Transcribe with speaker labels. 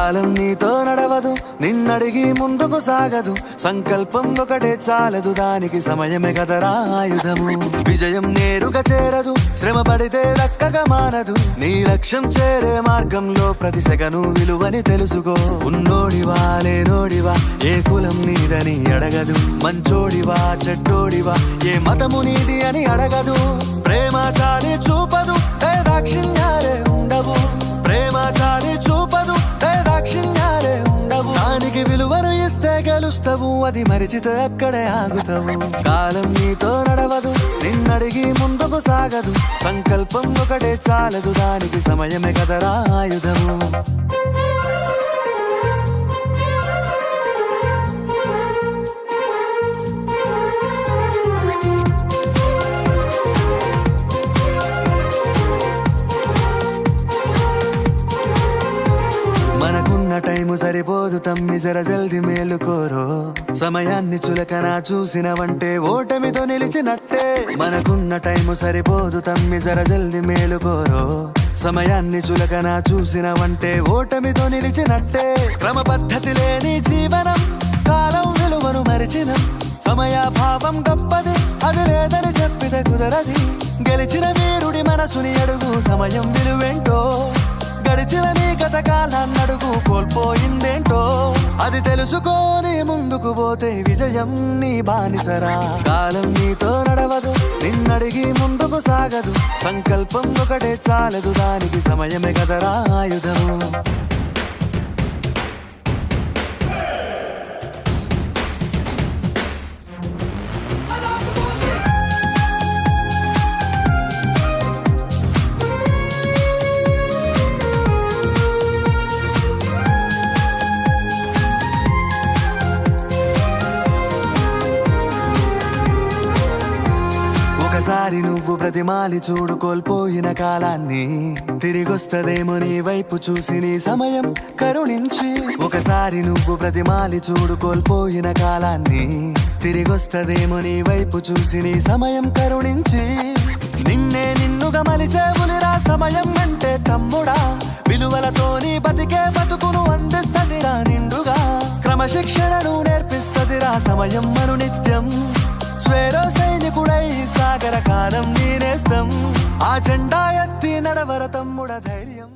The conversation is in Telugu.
Speaker 1: కాలం నీతో నడవదు, నిన్నడిగి ముందుకు సాగదు. సంకల్పం ఒకటే చాలదు, దానికి సమయమే కదరా ఆయుధము. విజయం నేరుగా చేరదు, శ్రమ పడితే దక్కగా మానదు. నీ లక్ష్యం చేరే మార్గంలో ప్రతి సెకను విలువని తెలుసుకో. ఉన్నోడివా లేనోడివా, ఏ కులం నీదని అడగదు. మంచోడివా చెడ్డోడివా, ఏ మతము నీది అని అడగదు. ప్రేమ చాలి చూపదు, దాక్షిణ్యాలే ఉండవు. ప్రేమ చాలి చూపదు, దాక్షిణ్యాలే ఉండవు. దానికి విలువను ఇస్తే గెలుస్తావు, అది మరిచితే అక్కడే ఆగుతావు. కాలం నీతో నడవదు, నిన్నడిగి ముందుకు సాగదు. సంకల్పం ఒకటే చాలదు, దానికి సమయమే కదరా ఆయుధము. మనకున్న టైము సరిపోదు తమ్మి, జర జల్ది మేలుకోరో. సమయాన్ని చులకన చూసినవంటే ఓటమితో నిలిచినట్టే. మనకున్న టైము సరిపోదు తమ్మి, జర జల్ది మేలుకోరో. సమయాన్ని చులకన చూసినవంటే ఓటమితో నిలిచినట్టే. క్రమ పద్ధతి లేని జీవనం, కాలం విలువను మరిచిన. సమయాభావం గొప్పది, అది లేదని చెప్పితే కుదరది. గెలిచిన వీరుడి మనసుని అడుగు, సమయం విలువేంటో. గడిచిన నీ గత కాలాన్నడుగు, కోల్పోయిందేంటో. అది తెలుసుకొని ముందుకు పోతే విజయం నీ బానిసరా. కాలం నీతో నడవదు, నిన్నడిగి ముందుకు సాగదు. సంకల్పం ఒకటే చాలదు, దానికి సమయమే కదరా ఆయుధము. ఒకసారి నువ్వు బ్రతిమాలి చూడు కోల్పోయిన కాలాన్ని, తిరిగొస్తదేమో నీ వైపు చూసి నీ సమయం కరుణించి. ఒకసారి నువ్వు బ్రతిమాలి చూడు కోల్పోయిన కాలాన్ని, తిరిగొస్తదేమో నీ వైపు చూసి నీ సమయం కరుణించి. నిన్నే నిన్నుగా మలిచేవులిరా సమయం అంటే తమ్ముడా. విలువలతోని బతికే బతుకును అందిస్తదిరా నిండుగా. క్రమశిక్షణను నేర్పిస్తదిరా సమయం మను నిత్యం. స్వేరో సైనికుడై సాగర కాలం నేనేస్తం. ఆ జెండా ఎత్తి నడవర తమ్ముడ ధైర్యం.